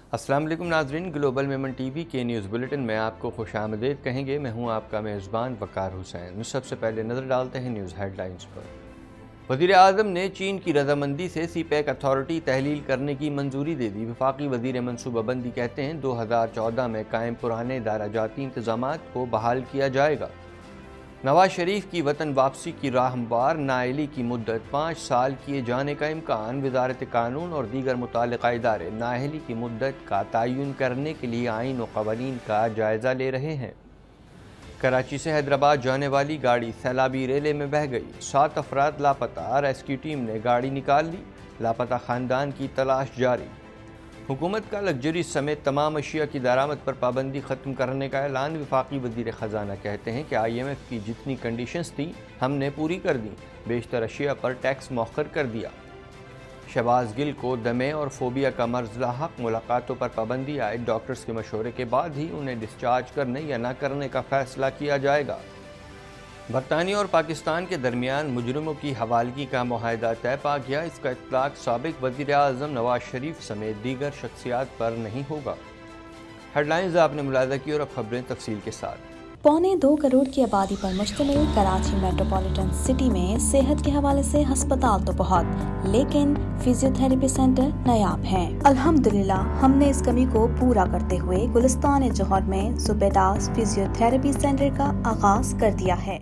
अस्सलाम वालेकुम नाज़रीन, ग्लोबल मेमन टीवी के न्यूज़ बुलेटिन में आपको खुशामदीद कहेंगे। मैं हूं आपका मेज़बान वकार हुसैन। सबसे पहले नज़र डालते हैं न्यूज़ हेडलाइंस पर। वज़ीर आज़म ने चीन की रजामंदी से सीपैक अथॉरिटी तहलील करने की मंजूरी दे दी। वफाकी वज़ीर मनसूबाबंदी कहते हैं 2014 में कायम पुराने दाराजाती इंतज़ामात को बहाल किया जाएगा। नवाज शरीफ की वतन वापसी की राह हमवार, नाअहली की मुद्दत 5 साल किए जाने का इम्कान। वजारत कानून और दीगर मुताल्लिका इदारे नाअहली की मुद्दत का तयन करने के लिए आइन और कवानीन का जायज़ा ले रहे हैं। कराची से हैदराबाद जाने वाली गाड़ी सैलाबी रेले में बह गई, 7 अफराद लापता। रेस्क्यू टीम ने गाड़ी निकाल ली, लापता खानदान की तलाश जारी। हुकूमत का लग्जरी समेत तमाम अशिया की दरामद पर पाबंदी ख़त्म करने का ऐलान। वफाकी वज़ीर ख़जाना कहते हैं कि IMF की जितनी कंडीशंस थी हमने पूरी कर दी, बेशतर अशिया पर टैक्स मौखर कर दिया। शहबाज गिल को दमे और फोबिया का मर्ज लाहक, मुलाकातों पर पाबंदी आए। डॉक्टर्स के मशवरे के बाद ही उन्हें डिस्चार्ज करने या न करने का फैसला किया जाएगा। बरतानिया और पाकिस्तान के दरमियान मुजरिमों की हवालगी का मुआहदा तय पा गया। इसका इत्तलाक साबिक वज़ीर आज़म नवाज शरीफ समेत दीगर शख्सियात पर नहीं होगा। हेडलाइंस आपने मुलाहिजा की और अब खबरें तफसील के साथ। 2.25 करोड़ की आबादी पर मुश्तमिल कराची मेट्रोपॉलिटन सिटी में सेहत के हवाले से अस्पताल तो बहुत, लेकिन फिजियोथेरेपी सेंटर नायाब हैं। अल्हम्दुलिल्लाह हमने इस कमी को पूरा करते हुए गुलिस्तान जौहर में सुबेदास फिजियोथेरेपी सेंटर का आगाज कर दिया है।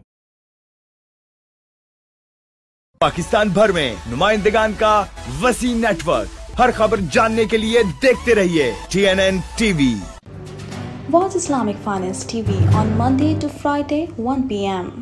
पाकिस्तान भर में नुमाइंदगान का वसी नेटवर्क, हर खबर जानने के लिए देखते रहिए TNN TV। Watch Islamic Finance TV on Monday to Friday 1 p.m.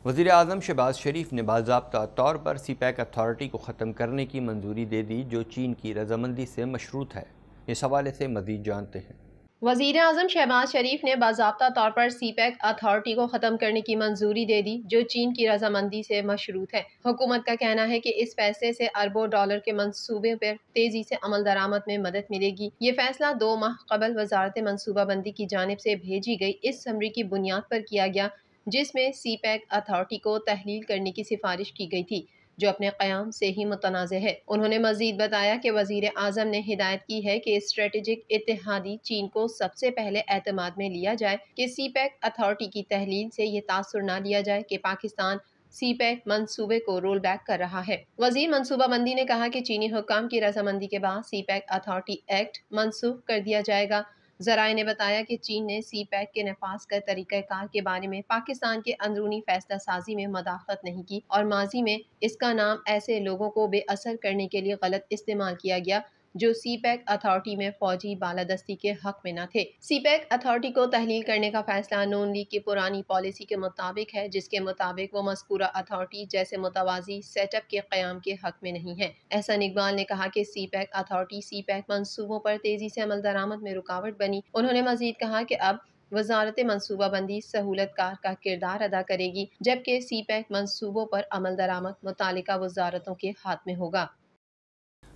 वज़ीर आज़म शहबाज शरीफ ने बाज़ाब्ता तौर पर सीपैक अथॉरिटी को ख़त्म करने की मंजूरी दे दी, जो चीन की रजामंदी से मशरूत है। इस हवाले से मज़ीद जानते हैं। वज़ीर आज़म शहबाज शरीफ ने बाज़ाब्ता तौर पर सीपैक अथॉरिटी को ख़त्म करने की मंजूरी दे दी, जो चीन की रजामंदी से मशरूत है। हुकूमत का कहना है कि इस फैसले से अरबों डॉलर के मंसूबे पर तेजी से अमल दरामद में मदद मिलेगी। ये फैसला 2 माह कबल वजारत मनसूबाबंदी की जानिब से भेजी गई इस समरी की बुनियाद पर किया गया, जिसमें सीपैक अथॉरिटी को तहलील करने की सिफारिश की गई थी, जो अपने क़याम से ही मुतनाज़ है। उन्होंने मज़ीद बताया कि वज़ीर आज़म ने हिदायत की है कि स्ट्रेटेजिक इत्तेहादी चीन को सबसे पहले एतमाद में लिया जाए कि सीपैक अथॉरिटी की तहलील से ये तासुर न लिया जाए कि पाकिस्तान सीपैक मंसूबे को रोल बैक कर रहा है। वज़ीर मनसूबाबंदी ने कहा कि चीनी हुक्काम की रजामंदी के बाद सीपैक अथॉरिटी एक्ट मनसूख कर दिया जाएगा। ज़राए ने बताया कि चीन ने सीपैक के नफाज का तरीक़ाकार के बारे में पाकिस्तान के अंदरूनी फैसला साजी में मदाखलत नहीं की और माजी में इसका नाम ऐसे लोगों को बेअसर करने के लिए गलत इस्तेमाल किया गया जो सीपैक अथॉरिटी में फौजी बालादस्ती के हक में न थे। सीपैक अथॉरिटी को तहलील करने का फैसला नून लीग की पुरानी पॉलिसी के मुताबिक है, जिसके मुताबिक वो मज़कूरा अथॉरिटी जैसे मुतवाज़ी सेटअप के क़याम के हक में नहीं है। एहसन इकबाल ने कहा कि सीपैक अथॉरिटी सीपैक मंसूबों पर तेजी से अमल दरामद में रुकावट बनी। उन्होंने मज़ीद कहा कि अब वजारत मनसूबाबंदी सहूलतकार का किरदार अदा करेगी, जबकि सीपैक मंसूबों पर अमल दरामद मुतालिका वजारतों के हाथ में होगा।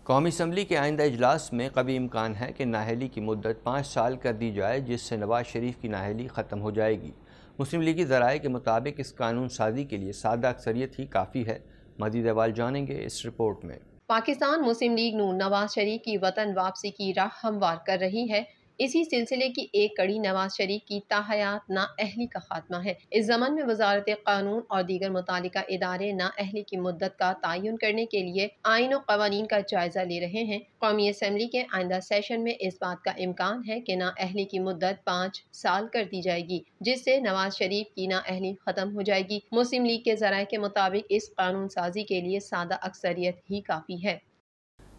कौमी असम्बली के आइंदा इजलास में कभी इम्कान है कि नाअहली की मुद्दत 5 साल कर दी जाए, जिससे नवाज शरीफ की नाअहली ख़त्म हो जाएगी। मुस्लिम लीगी ज़राए के मुताबिक इस कानून साजी के लिए सादा अक्सरियत ही काफ़ी है। मज़ीद अहवाल जानेंगे इस रिपोर्ट में। पाकिस्तान मुस्लिम लीग नून नवाज शरीफ की वतन वापसी की राह हमवार कर रही है। इसी सिलसिले की एक कड़ी नवाज शरीफ की ताहयात नाअहली का खात्मा है। इस ज़मन में वजारत कानून और दीगर मुतालिका इदारे नाअहली की मुद्दत का तयन करने के लिए आइन और कवानीन का जायजा ले रहे हैं। कौमी असम्बली के आइंदा सेशन में इस बात का इम्कान है कि नाअहली की मुद्दत 5 साल कर दी जाएगी, जिससे नवाज शरीफ की नाअहली खत्म हो जाएगी। मुस्लिम लीग के ज़राए के मुताबिक इस कानून साजी के लिए सादा अक्सरियत ही काफ़ी है।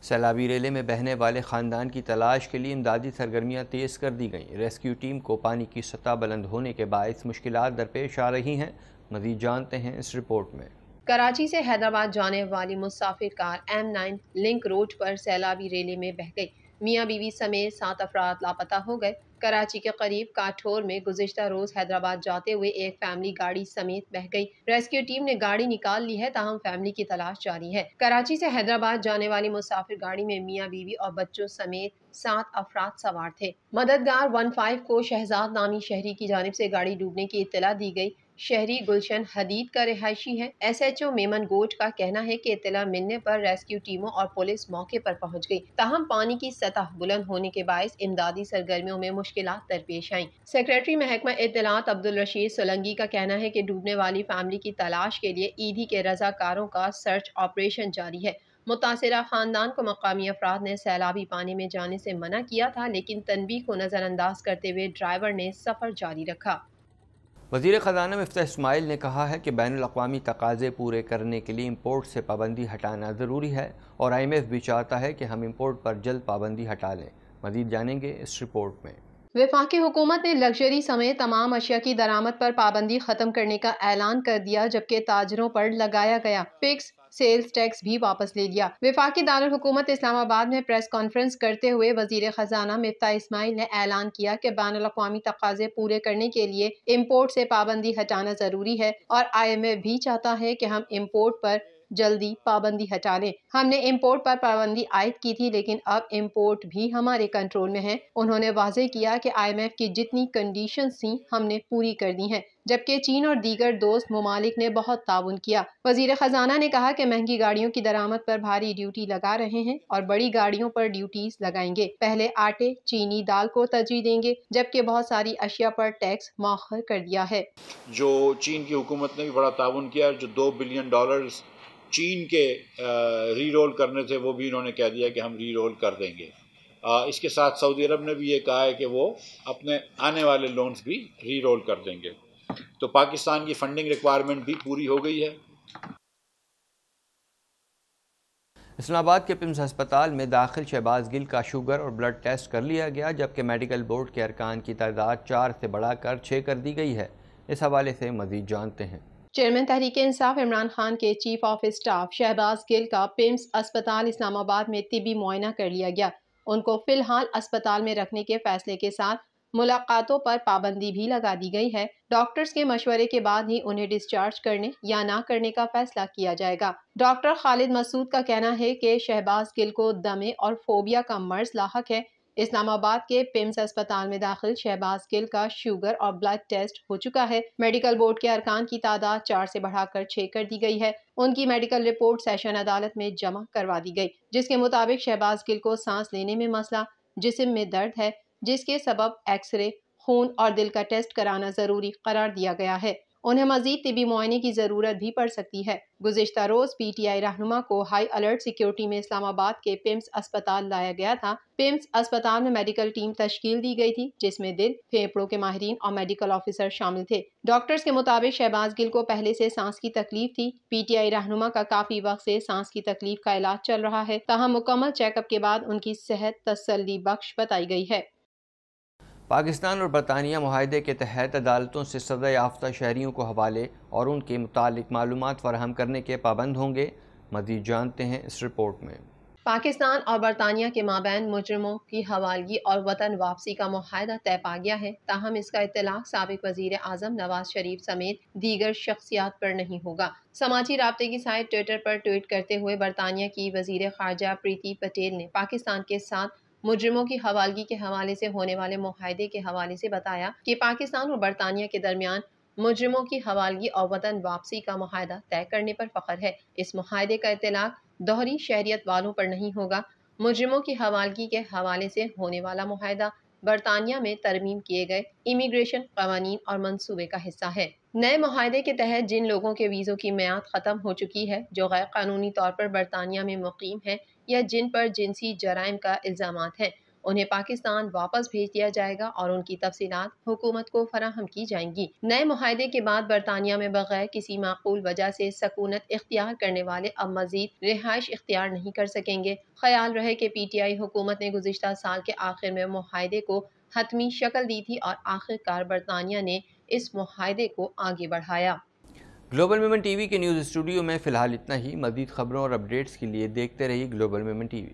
सैलाबी रेले में बहने वाले ख़ानदान की तलाश के लिए इमदादी सरगर्मियाँ तेज़ कर दी गईं। रेस्क्यू टीम को पानी की सतह बुलंद होने के बायस मुश्किलात दरपेश आ रही हैं। मज़ीद जानते हैं इस रिपोर्ट में। कराची से हैदराबाद जाने वाली मुसाफिर कार M9 लिंक रोड पर सैलाबी रेले में बह गई। मियाँ बीवी समेत 7 अफराद लापता हो गए। कराची के करीब काठोर में गुज़िश्ता रोज हैदराबाद जाते हुए एक फैमिली गाड़ी समेत बह गई। रेस्क्यू टीम ने गाड़ी निकाल ली है, ताहम फैमिली की तलाश जारी है। कराची से हैदराबाद जाने वाली मुसाफिर गाड़ी में मियाँ बीवी और बच्चों समेत 7 अफराद सवार थे। मददगार 15 को शहजाद नामी शहरी की जानिब से गाड़ी डूबने की इत्तला दी गई। शहरी गुलशन हदीद का रिहायशी है। SHO मेमन गोट का कहना है कि इत्तला मिलने पर रेस्क्यू टीमों और पुलिस मौके पर पहुंच गई, ताहम पानी की सतह बुलंद होने के बायस इमदादी सरगर्मियों में मुश्किलात दरपेश आईं। सेक्रेटरी महकमा इत्तलात अब्दुल रशीद सोलंगी का कहना है कि डूबने वाली फैमिली की तलाश के लिए ईदी के रजाकारों का सर्च ऑपरेशन जारी है। मुतासिरा खानदान को मकामी अफराद ने सैलाबी पानी में जाने से मना किया था, लेकिन तनबीह को नजरअंदाज करते हुए ड्राइवर ने सफर जारी रखा। वज़ीर ख़ज़ाना मिफ्ताह इस्माइल ने कहा है कि बैनुल-अक़वामी तकाज़े पूरे करने के लिए इम्पोर्ट से पाबंदी हटाना ज़रूरी है और IMF भी चाहता है कि हम इम्पोर्ट पर जल्द पाबंदी हटा लें। मज़ीद जानेंगे इस रिपोर्ट में। वफाकी हुकूमत ने लग्जरी समेत तमाम अशिया की दरामद पर पाबंदी खत्म करने का ऐलान कर दिया, जबकि ताजरों पर लगाया गया फिक्स सेल्स टैक्स भी वापस ले लिया। वफाकी दारुल हुकूमत इस्लामाबाद में प्रेस कॉन्फ्रेंस करते हुए वजीर खजाना मिफ्ताह इस्माइल ने ऐलान किया कि बैनुल-अक़वामी तकाज़े पूरे करने के लिए इम्पोर्ट से पाबंदी हटाना जरूरी है और IMF भी चाहता है कि हम इम्पोर्ट पर जल्दी पाबंदी हटा लें। हमने इम्पोर्ट पर पाबंदी आयद की थी, लेकिन अब इम्पोर्ट भी हमारे कंट्रोल में है। उन्होंने वाज़ेह किया कि IMF की जितनी कंडीशंस थी हमने पूरी कर दी हैं, जबकि चीन और दीगर दोस्त ममालिक ने बहुत ताउन किया। वजीर खजाना ने कहा कि महंगी गाड़ियों की दरामद पर भारी ड्यूटी लगा रहे हैं और बड़ी गाड़ियों पर ड्यूटीज लगाएंगे। पहले आटे, चीनी, दाल को तरजीह देंगे, जबकि बहुत सारी अशिया पर टैक्स मौखर कर दिया है। जो चीन की हुकूमत ने भी बड़ा ताउन किया, जो $2 बिलियन चीन के री रोल करने थे वो भी इन्होंने कह दिया कि हम री रोल कर देंगे। इसके साथ सऊदी अरब ने भी ये कहा है कि वो अपने आने वाले लोन्स भी री रोल कर देंगे। तो पाकिस्तान की फंडिंग रिक्वायरमेंट भी पूरी हो गई है। इस्लामाबाद के पिम्स अस्पताल में दाखिल शहबाज गिल का शुगर और ब्लड टेस्ट कर लिया गया, जबकि मेडिकल बोर्ड के अरकान की तादाद 4 से बढ़ाकर 6 कर दी गई है। इस हवाले से मज़ीद जानते हैं। चेयरमैन तहरीक इंसाफ इमरान खान के chief of staff Shahbaz Gill का पिम्स अस्पताल इस्लामाबाद में तिबी मुआयना कर लिया गया। उनको फिलहाल अस्पताल में रखने के फैसले के साथ मुलाकातों पर पाबंदी भी लगा दी गई है। डॉक्टर्स के मशवरे के बाद ही उन्हें डिस्चार्ज करने या ना करने का फैसला किया जाएगा। डॉक्टर खालिद मसूद का कहना है कि शहबाज गिल को दमे और फोबिया का मर्ज लाहक है। इस्लामाबाद के पिम्स अस्पताल में दाखिल शहबाज गिल का शुगर और ब्लड टेस्ट हो चुका है। मेडिकल बोर्ड के अरकान की तादाद 4 से बढ़ाकर 6 कर दी गई है। उनकी मेडिकल रिपोर्ट सेशन अदालत में जमा करवा दी गई, जिसके मुताबिक शहबाज गिल को सांस लेने में मसला, जिस्म में दर्द है, जिसके सबब एक्सरे, खून और दिल का टेस्ट कराना जरूरी करार दिया गया है। उन्हें मजीद तिबी मुआयने की जरूरत भी पड़ सकती है। गुज़िश्ता रोज PTI रहनुमा को हाई अलर्ट सिक्योरिटी में इस्लामाबाद के पिम्स अस्पताल लाया गया था। पिम्स अस्पताल में मेडिकल टीम तश्कील दी गई थी, जिसमें दिल, फेफड़ों के माहिरीन और मेडिकल ऑफिसर शामिल थे। डॉक्टर्स के मुताबिक शहबाज गिल को पहले से सांस की तकलीफ थी। PTI रहनुमा का काफी वक्त से सांस की तकलीफ का इलाज चल रहा है, ताहम मुकम्मल चेकअप के बाद उनकी सेहत तसल्ली बख्श बताई गई है। पाकिस्तान और बरतानिया मुआहदे के तहत अदालतों से सज़ा याफ्ता शहरियों को हवाले और उनके मुतालिक मालूमात फराहम करने के पाबंद होंगे। मज़ीद जानते हैं इस रिपोर्ट में। पाकिस्तान और बरतानिया के माबैन मुजरिमों की हवालगी और वतन वापसी का मुआहदा तय पा गया है, ताहम इसका इत्तलाक साबिक वज़ीर आज़म नवाज शरीफ समेत दीगर शख्सियात पर नहीं होगा। समाजी राब्ते की साइट ट्विटर पर ट्वीट करते हुए बरतानिया की वज़ीर ख़ारजा प्रीति पटेल ने पाकिस्तान के साथ मुजरिमों की हवालगी के हवाले से होने वाले मुआहदे के हवाले से बताया कि पाकिस्तान और बरतानिया के दरमियान मुजरिमों की हवालगी और वतन वापसी का मुआहदा तय करने पर फ़ख्र है। इस मुआहदे का इत्तलाक दोहरी शहरियत वालों पर नहीं होगा। मुजरिमों की हवालगी के हवाले से होने वाला मुआहदा बरतानिया में तरमीम किए गए इमिग्रेशन कवानीन और मंसूबे का हिस्सा है। नए मुआहदे के तहत जिन लोगों के वीज़ों की मियाद ख़त्म हो चुकी है, जो गैर कानूनी तौर पर बरतानिया में मुकीम हैं या जिन पर जिनसी जराइम का इल्ज़ामात हैं, उन्हें पाकिस्तान वापस भेज दिया जाएगा और उनकी तफसीलात हुकूमत को फराहम की जाएंगी। नए मुआहदे के बाद बरतानिया में बगैर किसी माकूल वजह से सकूनत इख्तियार करने वाले अब मजीद रिहाइश इख्तियार नहीं कर सकेंगे। ख्याल रहे कि PTI हुकूमत ने गुज़िश्ता साल के आखिर में मुआहदे को हतमी शक्ल दी थी और आखिरकार बरतानिया ने इस मुआहदे को आगे बढ़ाया। ग्लोबल मेमन टीवी के न्यूज़ स्टूडियो में फ़िलहाल इतना ही। मज़ीद खबरों और अपडेट्स के लिए देखते रहिए ग्लोबल मेमन टीवी।